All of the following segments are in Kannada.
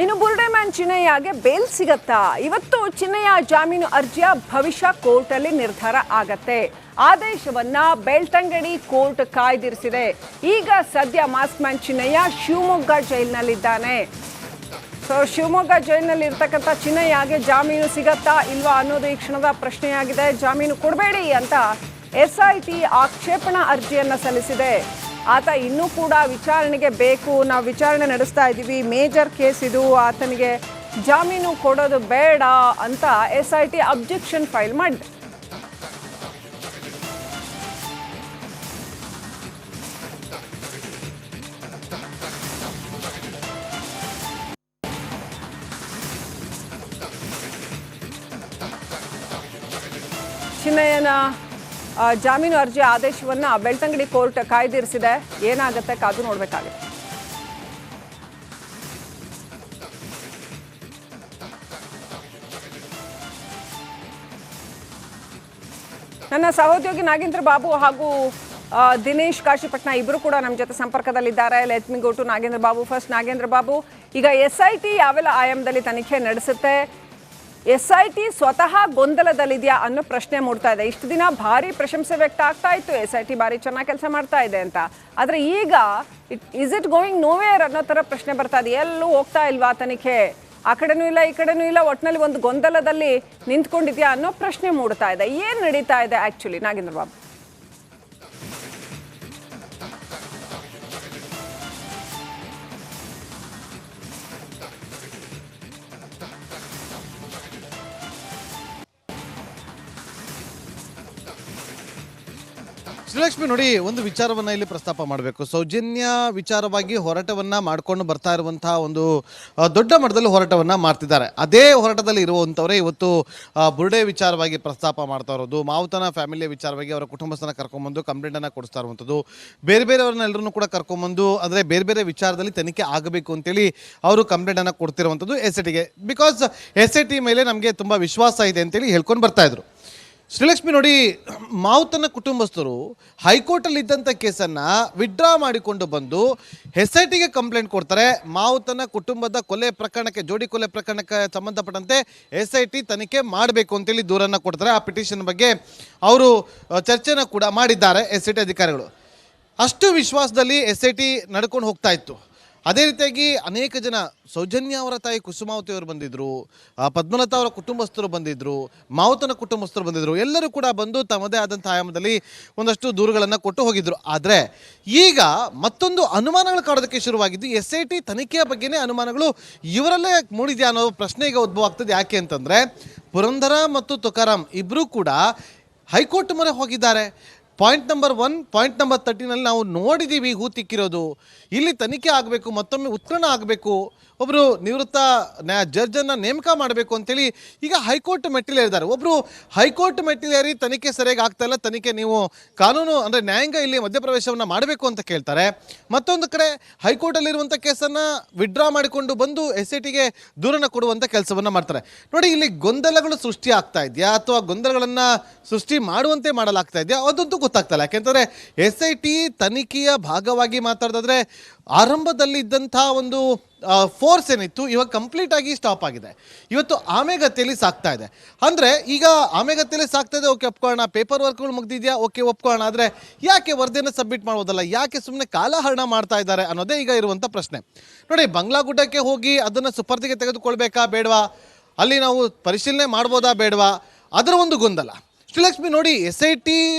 ಇನ್ನು ಬುರ್ಡೆ ಮ್ಯಾನ್ ಚಿನ್ನಯ್ಯಗೆ ಬೇಲ್ ಸಿಗತ್ತಾ? ಇವತ್ತು ಚಿನ್ನಯ್ಯ ಜಾಮೀನು ಅರ್ಜಿಯ ಭವಿಷ್ಯ ಕೋರ್ಟಲ್ಲಿ ನಿರ್ಧಾರ ಆಗತ್ತೆ. ಆದೇಶವನ್ನ ಬೆಳ್ತಂಗಡಿ ಕೋರ್ಟ್ ಕಾಯ್ದಿರಿಸಿದೆ. ಈಗ ಸದ್ಯ ಮಾಸ್ಕ್ ಮ್ಯಾನ್ ಚಿನ್ನಯ್ಯ ಶಿವಮೊಗ್ಗ ಜೈಲಿನಲ್ಲಿದ್ದಾನೆ. ಶಿವಮೊಗ್ಗ ಜೈಲಿನಲ್ಲಿ ಇರ್ತಕ್ಕಂಥ ಚಿನ್ನಯ್ಯಗೆ ಜಾಮೀನು ಸಿಗತ್ತಾ ಇಲ್ವಾ ಅನ್ನೋದು ಈ ಕ್ಷಣದ ಪ್ರಶ್ನೆಯಾಗಿದೆ. ಜಾಮೀನು ಕೊಡಬೇಡಿ ಅಂತ SIT ಆಕ್ಷೇಪಣಾ ಅರ್ಜಿಯನ್ನ ಸಲ್ಲಿಸಿದೆ. ಆತ ಇನ್ನೂ ಕೂಡ ವಿಚಾರಣೆಗೆ ಬೇಕು, ನಾವು ವಿಚಾರಣೆ ನಡೆಸ್ತಾ ಇದ್ದೀವಿ, ಮೇಜರ್ ಕೇಸ್ ಇದು, ಆತನಿಗೆ ಜಾಮೀನು ಕೊಡೋದು ಬೇಡ ಅಂತ SIT ಅಬ್ಜೆಕ್ಷನ್ ಫೈಲ್ ಮಾಡಿದೆ. ಚಿನ್ನಯ್ಯನ ಜಾಮೀನು ಅರ್ಜಿ ಆದೇಶವನ್ನು ಬೆಳ್ತಂಗಡಿ ಕೋರ್ಟ್ ಕಾಯ್ದಿರಿಸಿದೆ. ಏನಾಗುತ್ತೆ ಕಾದು ನೋಡಬೇಕಾಗಿದೆ. ನನ್ನ ಸಹೋದ್ಯೋಗಿ ನಾಗೇಂದ್ರ ಬಾಬು ಹಾಗೂ ದಿನೇಶ್ ಕಾಶಿಪಟ್ನ ಇಬ್ಬರು ಕೂಡ ನಮ್ಮ ಜೊತೆ ಸಂಪರ್ಕದಲ್ಲಿದ್ದಾರೆ. Let me go to Nagendra Babu first. Nagendra Babu, ಈಗ SIT ಯಾವೆಲ್ಲ ಆಯಾಮದಲ್ಲಿ ತನಿಖೆ ನಡೆಸುತ್ತೆ? SIT ಸ್ವತಃ ಗೊಂದಲದಲ್ಲಿದೆಯಾ ಅನ್ನೋ ಪ್ರಶ್ನೆ ಮೂಡ್ತಾ ಇದೆ. ಇಷ್ಟು ದಿನ ಭಾರಿ ಪ್ರಶಂಸೆ ವ್ಯಕ್ತ ಆಗ್ತಾ ಇತ್ತು, SIT ಭಾರಿ ಚೆನ್ನಾಗಿ ಕೆಲಸ ಮಾಡ್ತಾ ಇದೆ ಅಂತ. ಆದರೆ ಈಗ ಇಸ್ ಇಟ್ ಗೋಯಿಂಗ್ ನೋವೇರ್ ಅನ್ನೋ ಥರ ಪ್ರಶ್ನೆ ಬರ್ತಾ ಇದೆ. ಎಲ್ಲೂ ಹೋಗ್ತಾ ಇಲ್ವಾ ತನಿಖೆ? ಆ ಕಡೆನೂ ಇಲ್ಲ, ಈ ಕಡೆನೂ ಇಲ್ಲ, ಒಟ್ಟಿನಲ್ಲಿ ಒಂದು ಗೊಂದಲದಲ್ಲಿ ನಿಂತ್ಕೊಂಡಿದ್ಯಾ ಅನ್ನೋ ಪ್ರಶ್ನೆ ಮೂಡ್ತಾ ಇದೆ. ಏನು ನಡೀತಾ ಇದೆ ಆ್ಯಕ್ಚುಲಿ ನಾಗೇಂದ್ರ ಬಾಬು? ಶ್ರೀಲಕ್ಷ್ಮಿ, ನೋಡಿ, ಒಂದು ವಿಚಾರವನ್ನು ಇಲ್ಲಿ ಪ್ರಸ್ತಾಪ ಮಾಡಬೇಕು. ಸೌಜನ್ಯ ವಿಚಾರವಾಗಿ ಹೋರಾಟವನ್ನು ಮಾಡಿಕೊಂಡು ಬರ್ತಾ ಇರುವಂತಹ ಒಂದು ದೊಡ್ಡ ಮಟ್ಟದಲ್ಲಿ ಹೋರಾಟವನ್ನು ಮಾಡ್ತಿದ್ದಾರೆ. ಅದೇ ಹೋರಾಟದಲ್ಲಿ ಇರುವಂಥವರೇ ಇವತ್ತು ಬುರ್ಡೆ ವಿಚಾರವಾಗಿ ಪ್ರಸ್ತಾಪ ಮಾಡ್ತಾ ಇರೋದು, ಮಾವುತನ ಫ್ಯಾಮಿಲಿಯ ವಿಚಾರವಾಗಿ ಅವರ ಕುಟುಂಬಸ್ಥನ ಕರ್ಕೊಂಬಂದು ಕಂಪ್ಲೇಂಟನ್ನು ಕೊಡಿಸ್ತಾ ಇರುವಂಥದ್ದು, ಬೇರೆ ಬೇರೆಯವ್ರನ್ನೆಲ್ಲರನ್ನೂ ಕೂಡ ಕರ್ಕೊಂಬಂದು ಅಂದರೆ ಬೇರೆ ಬೇರೆ ವಿಚಾರದಲ್ಲಿ ತನಿಖೆ ಆಗಬೇಕು ಅಂತೇಳಿ ಅವರು ಕಂಪ್ಲೇಂಟನ್ನು ಕೊಡ್ತಿರುವಂಥದ್ದು SITಗೆ. ಬಿಕಾಸ್ SIT ಮೇಲೆ ನಮಗೆ ತುಂಬ ವಿಶ್ವಾಸ ಇದೆ ಅಂತೇಳಿ ಹೇಳ್ಕೊಂಡು ಬರ್ತಾಯಿದ್ರು. ಶ್ರೀಲಕ್ಷ್ಮಿ, ನೋಡಿ, ಮಾವುತನ ಕುಟುಂಬಸ್ಥರು ಹೈಕೋರ್ಟಲ್ಲಿ ಇದ್ದಂಥ ಕೇಸನ್ನು ವಿಡ್ರಾ ಮಾಡಿಕೊಂಡು ಬಂದು SITಗೆ ಕಂಪ್ಲೇಂಟ್ ಕೊಡ್ತಾರೆ. ಮಾವುತನ ಕುಟುಂಬದ ಕೊಲೆ ಪ್ರಕರಣಕ್ಕೆ, ಜೋಡಿ ಕೊಲೆ ಪ್ರಕರಣಕ್ಕೆ ಸಂಬಂಧಪಟ್ಟಂತೆ SIT ತನಿಖೆ ಮಾಡಬೇಕು ಅಂತೇಳಿ ದೂರನ್ನು ಕೊಡ್ತಾರೆ. ಆ ಪಿಟಿಷನ್ ಬಗ್ಗೆ ಅವರು ಚರ್ಚೆನ ಕೂಡ ಮಾಡಿದ್ದಾರೆ SIT ಅಧಿಕಾರಿಗಳು. ಅಷ್ಟು ವಿಶ್ವಾಸದಲ್ಲಿ SIT ನಡ್ಕೊಂಡು ಹೋಗ್ತಾ ಇತ್ತು. ಅದೇ ರೀತಿಯಾಗಿ ಅನೇಕ ಜನ, ಸೌಜನ್ಯ ಅವರ ತಾಯಿ ಕುಸುಮಾವತಿ ಅವರು ಬಂದಿದ್ದರು, ಪದ್ಮಲತಾ ಅವರ ಕುಟುಂಬಸ್ಥರು ಬಂದಿದ್ದರು, ಮಾವುತನ ಕುಟುಂಬಸ್ಥರು ಬಂದಿದ್ದರು. ಎಲ್ಲರೂ ಕೂಡ ಬಂದು ತಮ್ಮದೇ ಆದಂಥ ಆಯಾಮದಲ್ಲಿ ಒಂದಷ್ಟು ದೂರುಗಳನ್ನು ಕೊಟ್ಟು ಹೋಗಿದ್ದರು. ಆದರೆ ಈಗ ಮತ್ತೊಂದು ಅನುಮಾನಗಳು ಕಾಡೋದಕ್ಕೆ ಶುರುವಾಗಿದ್ದು SIT ತನಿಖೆಯ ಬಗ್ಗೆನೇ ಅನುಮಾನಗಳು ಇವರಲ್ಲೇ ಮೂಡಿದೆಯಾ ಅನ್ನೋ ಪ್ರಶ್ನೆ ಈಗ ಉದ್ಭವ ಆಗ್ತದೆ. ಯಾಕೆ ಅಂತಂದರೆ ಪುರಂದರ ಮತ್ತು ತುಕಾರಾಮ್ ಇಬ್ಬರೂ ಕೂಡ ಹೈಕೋರ್ಟ್ ಮೊರೆ ಹೋಗಿದ್ದಾರೆ. ಪಾಯಿಂಟ್ ನಂಬರ್ 1, ಪಾಯಿಂಟ್ ನಂಬರ್ 13ನಲ್ಲಿ ನಾವು ನೋಡಿದ್ದೀವಿ ಹೂ ತಿಕ್ಕಿರೋದು. ಇಲ್ಲಿ ತನಿಖೆ ಆಗಬೇಕು, ಮತ್ತೊಮ್ಮೆ ಉತ್ಖನನ ಆಗಬೇಕು, ಒಬ್ಬರು ನಿವೃತ್ತ ಜಡ್ಜನ್ನು ನೇಮಕ ಮಾಡಬೇಕು ಅಂತೇಳಿ ಈಗ ಹೈಕೋರ್ಟ್ ಮೆಟ್ಟಿಲೇರಿದ್ದಾರೆ. ಒಬ್ಬರು ಹೈಕೋರ್ಟ್ ಮೆಟ್ಟಿಲೇರಿ ತನಿಖೆ ಸರಿಯಾಗಿ ಆಗ್ತಾ ಇಲ್ಲ, ತನಿಖೆ ನೀವು ಕಾನೂನು ಅಂದರೆ ನ್ಯಾಯಾಂಗ ಇಲ್ಲಿ ಮಧ್ಯಪ್ರವೇಶವನ್ನು ಮಾಡಬೇಕು ಅಂತ ಕೇಳ್ತಾರೆ. ಮತ್ತೊಂದು ಕಡೆ ಹೈಕೋರ್ಟಲ್ಲಿರುವಂಥ ಕೇಸನ್ನು ವಿಡ್ರಾ ಮಾಡಿಕೊಂಡು ಬಂದು SITಗೆ ದೂರನ್ನು ಕೊಡುವಂಥ ಕೆಲಸವನ್ನು ಮಾಡ್ತಾರೆ. ನೋಡಿ, ಇಲ್ಲಿ ಗೊಂದಲಗಳು ಸೃಷ್ಟಿ ಆಗ್ತಾ ಇದೆಯಾ ಅಥವಾ ಗೊಂದಲಗಳನ್ನು ಸೃಷ್ಟಿ ಮಾಡುವಂತೆ ಮಾಡಲಾಗ್ತಾ ಇದೆಯಾ ಅದಂತೂ ಗೊತ್ತಾಗ್ತಾ ಇಲ್ಲ. ಯಾಕೆಂದರೆ SIT ತನಿಖೆಯ ಭಾಗವಾಗಿ ಮಾತಾಡಿದ್ರೆ ಆರಂಭದಲ್ಲಿ ಇದ್ದಂಥ ಒಂದು ಫೋರ್ಸ್ ಏನಿತ್ತು ಇವಾಗ ಕಂಪ್ಲೀಟ್ ಆಗಿ ಸ್ಟಾಪ್ ಆಗಿದೆ. ಇವತ್ತು ಆಮೆಗತಿಯಲ್ಲಿ ಸಾಕ್ತಾ ಇದೆ. ಅಂದರೆ ಈಗ ಆಮೆಗತಿಯಲ್ಲಿ ಸಾಕ್ತಾ ಇದೆ, ಓಕೆ ಒಪ್ಕೊಳ್ಳೋಣ, ಪೇಪರ್ ವರ್ಕ್ಗಳು ಮುಗ್ದಿದೆಯಾ, ಓಕೆ ಒಪ್ಕೊಳ್ಳೋಣ. ಆದರೆ ಯಾಕೆ ವರದಿಯನ್ನು ಸಬ್ಮಿಟ್ ಮಾಡ್ಬೋದಲ್ಲ, ಯಾಕೆ ಸುಮ್ಮನೆ ಕಾಲಹರಣ ಮಾಡ್ತಾ ಇದ್ದಾರೆ ಅನ್ನೋದೇ ಈಗ ಇರುವಂಥ ಪ್ರಶ್ನೆ. ನೋಡಿ, ಬಂಗ್ಲಾಗುಡ್ಡಕ್ಕೆ ಹೋಗಿ ಅದನ್ನು ಸುಪರ್ದಿಗೆ ತೆಗೆದುಕೊಳ್ಬೇಕಾ ಬೇಡವಾ, ಅಲ್ಲಿ ನಾವು ಪರಿಶೀಲನೆ ಮಾಡ್ಬೋದಾ ಬೇಡವಾ, ಅದರ ಒಂದು ಗೊಂದಲ. ಶ್ರೀಲಕ್ಷ್ಮಿ, ನೋಡಿ, SIT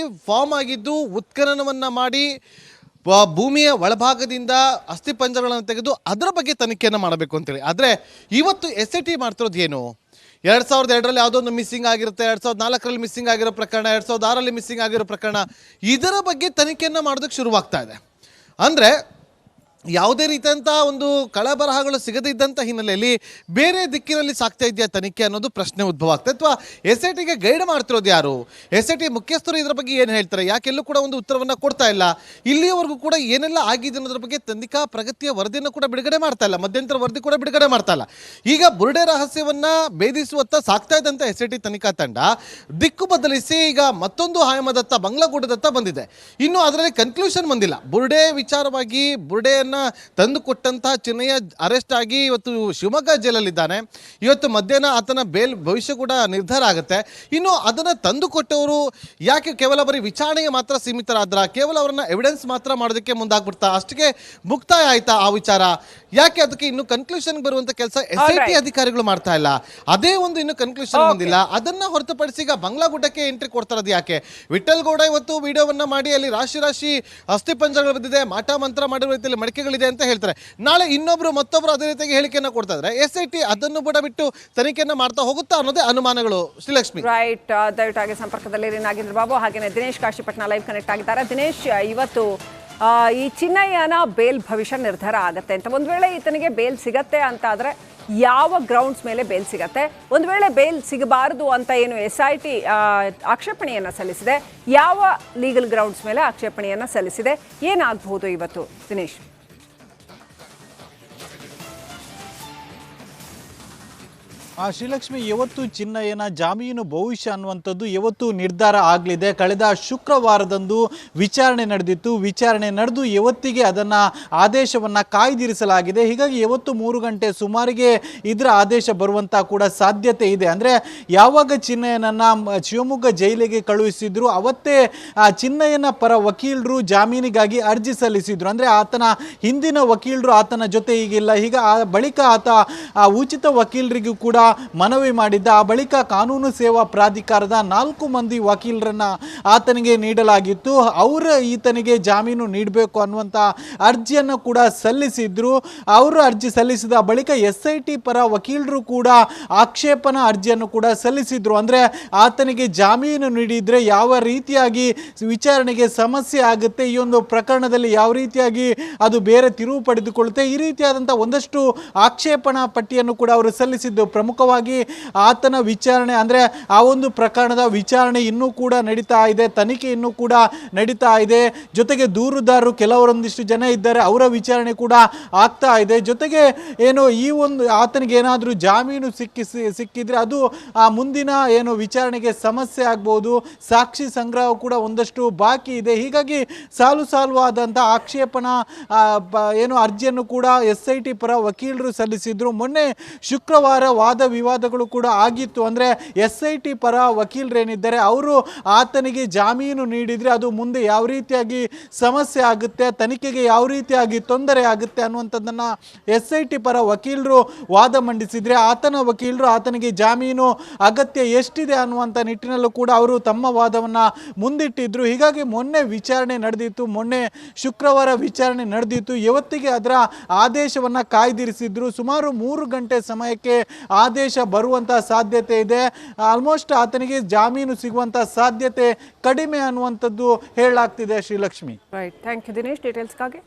ಫಾರ್ಮ್ ಆಗಿದ್ದು ಉತ್ಖನನವನ್ನು ಮಾಡಿ ಭೂಮಿಯ ಒಳಭಾಗದಿಂದ ಅಸ್ಥಿಪಂಜರಗಳನ್ನು ತೆಗೆದು ಅದರ ಬಗ್ಗೆ ತನಿಖೆಯನ್ನು ಮಾಡಬೇಕು ಅಂತೇಳಿ. ಆದರೆ ಇವತ್ತು SIT ಮಾಡ್ತಿರೋದು ಏನು? 2002ರಲ್ಲಿ ಯಾವುದೋ ಒಂದು ಮಿಸ್ಸಿಂಗ್ ಆಗಿರುತ್ತೆ, 2004ರಲ್ಲಿ ಮಿಸ್ಸಿಂಗ್ ಆಗಿರೋ ಪ್ರಕರಣ, 2006ರಲ್ಲಿ ಮಿಸ್ಸಿಂಗ್ ಆಗಿರೋ ಪ್ರಕರಣ, ಇದರ ಬಗ್ಗೆ ತನಿಖೆಯನ್ನು ಮಾಡೋದಕ್ಕೆ ಶುರುವಾಗ್ತಾ ಇದೆ. ಅಂದರೆ ಯಾವುದೇ ರೀತಿಯಂಥ ಒಂದು ಕಳಬರಹಗಳು ಸಿಗದೇ ಇದ್ದಂಥ ಹಿನ್ನೆಲೆಯಲ್ಲಿ ಬೇರೆ ದಿಕ್ಕಿನಲ್ಲಿ ಸಾಕ್ತಾ ಇದೆಯಾ ತನಿಖೆ ಅನ್ನೋದು ಪ್ರಶ್ನೆ ಉದ್ಭವ ಆಗ್ತದೆ. ಅಥವಾ SITಗೆ ಗೈಡ್ ಮಾಡ್ತಿರೋದು ಯಾರು? SIT ಮುಖ್ಯಸ್ಥರು ಇದರ ಬಗ್ಗೆ ಏನು ಹೇಳ್ತಾರೆ? ಯಾಕೆಲ್ಲೂ ಕೂಡ ಒಂದು ಉತ್ತರವನ್ನು ಕೊಡ್ತಾ ಇಲ್ಲ. ಇಲ್ಲಿಯವರೆಗೂ ಕೂಡ ಏನೆಲ್ಲ ಆಗಿದೆ ಅನ್ನೋದ್ರ ಬಗ್ಗೆ ತನಿಖಾ ಪ್ರಗತಿಯ ವರದಿಯನ್ನು ಕೂಡ ಬಿಡುಗಡೆ ಮಾಡ್ತಾ ಇಲ್ಲ, ಮಧ್ಯಂತರ ವರದಿ ಕೂಡ ಬಿಡುಗಡೆ ಮಾಡ್ತಾ ಇಲ್ಲ. ಈಗ ಬುರ್ಡೆ ರಹಸ್ಯವನ್ನು ಭೇದಿಸುವತ್ತ ಸಾಕ್ತಾ ಇದ್ದಂಥ SIT ತನಿಖಾ ತಂಡ ದಿಕ್ಕು ಬದಲಿಸಿ ಈಗ ಮತ್ತೊಂದು ಆಯಾಮದತ್ತ, ಬಂಗ್ಲಾಗೂಡದತ್ತ ಬಂದಿದೆ. ಇನ್ನು ಅದರಲ್ಲಿ ಕನ್ಕ್ಲೂಷನ್ ಬಂದಿಲ್ಲ. ಬುರ್ಡೆ ವಿಚಾರವಾಗಿ ಬುರ್ಡೆಯನ್ನು ಜಾಮೀನನ್ನ ತಂದು ಕೊಟ್ಟಂತಹ ಚಿನ್ನಯ್ಯ ಅರೆಸ್ಟ್ ಆಗಿ ಇವತ್ತು ಶಿವಮೊಗ್ಗ ಜೈಲಲ್ಲಿದ್ದಾನೆ. ಇವತ್ತು ಮಧ್ಯಾಹ್ನ ಆತನ ಬೇಲ್ ಭವಿಷ್ಯ ಕೂಡ ನಿರ್ಧಾರ ಆಗುತ್ತೆ. ಇನ್ನು ಅದನ್ನ ತಂದು ಕೊಟ್ಟವರು ಯಾಕೆ ಕೇವಲ ಬರೀ ವಿಚಾರಣೆಗೆ ಮಾತ್ರ ಸೀಮಿತರಾದ್ರ, ಕೇವಲ ಅವರನ್ನ ಎವಿಡೆನ್ಸ್ ಮಾತ್ರ ಮಾಡೋದಕ್ಕೆ ಮುಂದಾಗ್ಬಿಡ್ತಾ, ಅಷ್ಟಿಗೆ ಮುಕ್ತಾಯ ಆಯ್ತಾ ಆ ವಿಚಾರ? ಯಾಕೆ ಅದಕ್ಕೆ ಇನ್ನು ಕನ್ಕ್ಲೂಷನ್ ಬರುವಂತ ಕೆಲಸ SIT ಅಧಿಕಾರಿಗಳು ಮಾಡ್ತಾ ಇಲ್ಲ? ಅದೇ ಒಂದು ಇನ್ನು ಕನ್ಕ್ಲೂಷನ್ ಬಂದಿಲ್ಲ. ಅದನ್ನ ಹೊರತುಪಡಿಸಿ ಈಗ ಬಂಗ್ಲಾಗುಡ್ಡಕ್ಕೆ ಎಂಟ್ರಿ ಕೊಡ್ತಾರದು ಯಾಕೆ? ವಿಠಲ್ ಗೌಡ ಇವತ್ತು ವಿಡಿಯೋವನ್ನ ಮಾಡಿ ಅಲ್ಲಿ ರಾಶಿ ಅಸ್ಥಿಪಂಜರಗಳು ಬಿದ್ದಿದೆ, ಮಾಟ ಮಂತ್ರ ಮಾಡಿರುವ ರೀತಿಯಲ್ಲಿ ಮಡಿಕೆಗಳಿದೆ ಅಂತ ಹೇಳ್ತಾರೆ. ನಾಳೆ ಮತ್ತೊಬ್ರು ಅದೇ ರೀತಿಯಾಗಿ ಹೇಳಿಕೆಯನ್ನ ಕೊಡ್ತಾ ಇದ್ರೆ SIT ಅದನ್ನು ಕೂಡ ಬಿಟ್ಟು ತನಿಖೆಯನ್ನ ಮಾಡ್ತಾ ಹೋಗುತ್ತಾ ಅನ್ನೋದೇ ಅನುಮಾನಗಳು. ಶ್ರೀಲಕ್ಷ್ಮಿ, ರೈಟ್, ದಯವಿಟ್ಟು ಸಂಪರ್ಕದಲ್ಲಿ ನಾಗೇಂದ್ರ ಬಾಬು ಹಾಗೇನೆ ದಿನೇಶ್ ಕಾಶಿಪಟ್ನ ಲೈವ್ ಕನೆಕ್ಟ್ ಆಗಿದ್ದಾರೆ. ದಿನೇಶ್, ಇವತ್ತು ಈ ಚಿನ್ನಯ್ಯನ ಬೇಲ್ ಭವಿಷ್ಯ ನಿರ್ಧಾರ ಆಗತ್ತೆ ಅಂತ, ಒಂದು ವೇಳೆ ಈತನಿಗೆ ಬೇಲ್ ಸಿಗತ್ತೆ ಅಂತ ಆದ್ರೆ ಯಾವ ಗ್ರೌಂಡ್ಸ್ ಮೇಲೆ ಬೇಲ್ ಸಿಗತ್ತೆ? ಒಂದು ವೇಳೆ ಬೇಲ್ ಸಿಗಬಾರದು ಅಂತ ಏನು SIT ಆಕ್ಷೇಪಣೆಯನ್ನ ಸಲ್ಲಿಸಿದೆ, ಯಾವ ಲೀಗಲ್ ಗ್ರೌಂಡ್ಸ್ ಮೇಲೆ ಆಕ್ಷೇಪಣೆಯನ್ನ ಸಲ್ಲಿಸಿದೆ, ಏನಾಗಬಹುದು ಇವತ್ತು ದಿನೇಶ್? ಶ್ರೀಲಕ್ಷ್ಮಿ, ಇವತ್ತು ಚಿನ್ನಯ್ಯನ ಜಾಮೀನು ಭವಿಷ್ಯ ಅನ್ನುವಂಥದ್ದು ಇವತ್ತು ನಿರ್ಧಾರ ಆಗಲಿದೆ. ಕಳೆದ ಶುಕ್ರವಾರದಂದು ವಿಚಾರಣೆ ನಡೆದಿತ್ತು. ವಿಚಾರಣೆ ನಡೆದು ಇವತ್ತಿಗೆ ಅದನ್ನು ಆದೇಶವನ್ನು ಕಾಯ್ದಿರಿಸಲಾಗಿದೆ. ಹೀಗಾಗಿ ಇವತ್ತು 3 ಗಂಟೆ ಸುಮಾರಿಗೆ ಇದರ ಆದೇಶ ಬರುವಂಥ ಕೂಡ ಸಾಧ್ಯತೆ ಇದೆ. ಅಂದರೆ ಯಾವಾಗ ಚಿನ್ನಯ್ಯನನ್ನು ಶಿವಮೊಗ್ಗ ಜೈಲಿಗೆ ಕಳುಹಿಸಿದ್ರು ಅವತ್ತೇ ಚಿನ್ನಯ್ಯನ ಪರ ವಕೀಲರು ಜಾಮೀನಿಗಾಗಿ ಅರ್ಜಿ ಸಲ್ಲಿಸಿದ್ರು. ಅಂದರೆ ಆತನ ಹಿಂದಿನ ವಕೀಲರು ಆತನ ಜೊತೆ ಈಗಿಲ್ಲ. ಈಗ ಆ ಬಳಿಕ ಆತ ಉಚಿತ ವಕೀಲರಿಗೂ ಕೂಡ ಮನವಿ ಮಾಡಿದ್ದ. ಆ ಬಳಿಕ ಕಾನೂನು ಸೇವಾ ಪ್ರಾಧಿಕಾರದ 4 ಮಂದಿ ವಕೀಲರನ್ನ ಆತನಿಗೆ ನೀಡಲಾಗಿತ್ತು. ಅವರು ಈತನಿಗೆ ಜಾಮೀನು ನೀಡಬೇಕು ಅನ್ನುವಂಥ ಅರ್ಜಿಯನ್ನು ಕೂಡ ಸಲ್ಲಿಸಿದ್ರು. ಅವರು ಅರ್ಜಿ ಸಲ್ಲಿಸಿದ ಬಳಿಕ SIT ಪರ ವಕೀಲರು ಕೂಡ ಆಕ್ಷೇಪಣಾ ಅರ್ಜಿಯನ್ನು ಕೂಡ ಸಲ್ಲಿಸಿದ್ರು. ಅಂದರೆ ಆತನಿಗೆ ಜಾಮೀನು ನೀಡಿದರೆ ಯಾವ ರೀತಿಯಾಗಿ ವಿಚಾರಣೆಗೆ ಸಮಸ್ಯೆ ಆಗುತ್ತೆ, ಈ ಒಂದು ಪ್ರಕರಣದಲ್ಲಿ ಯಾವ ರೀತಿಯಾಗಿ ಅದು ಬೇರೆ ತಿರುವು ಪಡೆದುಕೊಳ್ಳುತ್ತೆ, ಈ ರೀತಿಯಾದಂಥ ಒಂದಷ್ಟು ಆಕ್ಷೇಪಣಾ ಪಟ್ಟಿಯನ್ನು ಕೂಡ ಅವರು ಸಲ್ಲಿಸಿದ್ದು. ಪ್ರಮುಖವಾಗಿ ಆತನ ವಿಚಾರಣೆ ಅಂದರೆ ಆ ಒಂದು ಪ್ರಕರಣದ ವಿಚಾರಣೆ ಇನ್ನೂ ಕೂಡ ನಡೀತಾ ಇದೆ, ತನಿಖೆ ಇನ್ನೂ ಕೂಡ ನಡೀತಾ ಇದೆ. ಜೊತೆಗೆ ದೂರುದಾರರು ಕೆಲವರೊಂದಿಷ್ಟು ಜನ ಇದ್ದಾರೆ, ಅವರ ವಿಚಾರಣೆ ಕೂಡ ಆಗ್ತಾ ಇದೆ. ಜೊತೆಗೆ ಏನು ಈ ಒಂದು ಆತನಿಗೆ ಏನಾದರೂ ಜಾಮೀನು ಸಿಕ್ಕಿದ್ರೆ ಅದು ಆ ಮುಂದಿನ ಏನು ವಿಚಾರಣೆಗೆ ಸಮಸ್ಯೆ ಆಗ್ಬೋದು. ಸಾಕ್ಷಿ ಸಂಗ್ರಹ ಕೂಡ ಒಂದಷ್ಟು ಬಾಕಿ ಇದೆ. ಹೀಗಾಗಿ ಸಾಲುವಾದಂಥ ಆಕ್ಷೇಪಣಾ ಏನು ಅರ್ಜಿಯನ್ನು ಕೂಡ SIT ಪರ ವಕೀಲರು ಸಲ್ಲಿಸಿದ್ರು. ಮೊನ್ನೆ ಶುಕ್ರವಾರ ವಾದ ವಿವಾದಗಳು ಕೂಡ ಆಗಿತ್ತು. ಅಂದರೆ SIT ಪರ ವಕೀಲರೇನಿದ್ದಾರೆ ಅವರು ಆತನಿಗೆ ಜಾಮೀನು ನೀಡಿದರೆ ಅದು ಮುಂದೆ ಯಾವ ರೀತಿಯಾಗಿ ಸಮಸ್ಯೆ ಆಗುತ್ತೆ, ತನಿಖೆಗೆ ಯಾವ ರೀತಿಯಾಗಿ ತೊಂದರೆ ಆಗುತ್ತೆ ಅನ್ನುವಂಥದ್ದನ್ನು SIT ಪರ ವಕೀಲರು ವಾದ ಮಂಡಿಸಿದರೆ ಆತನ ವಕೀಲರು ಆತನಿಗೆ ಜಾಮೀನು ಅಗತ್ಯ ಎಷ್ಟಿದೆ ಅನ್ನುವಂಥ ನಿಟ್ಟಿನಲ್ಲೂ ಕೂಡ ಅವರು ತಮ್ಮ ವಾದವನ್ನು ಮುಂದಿಟ್ಟಿದ್ರು. ಹೀಗಾಗಿ ಮೊನ್ನೆ ವಿಚಾರಣೆ ನಡೆದಿತ್ತು. ಮೊನ್ನೆ ಶುಕ್ರವಾರ ವಿಚಾರಣೆ ನಡೆದಿತ್ತು. ಇವತ್ತಿಗೆ ಅದರ ಆದೇಶವನ್ನು ಕಾಯ್ದಿರಿಸಿದ್ರು. ಸುಮಾರು 3 ಗಂಟೆ ಸಮಯಕ್ಕೆ ಆದೇಶ ಬರುವಂಥ ಸಾಧ್ಯತೆ ಇದೆ. ಆಲ್ಮೋಸ್ಟ್ ಆತನಿಗೆ ಜಾಮೀನು ಸಿಗುವಂಥ ಸಾಧ್ಯತೆ ಕಡಿಮೆ ಅನ್ನುವಂಥದ್ದು ಹೇಳಲಾಗ್ತಿದೆ. Srilakshmi, right, thank you Dinesh ಡೀಟೇಲ್ಸ್ಗಾಗಿ.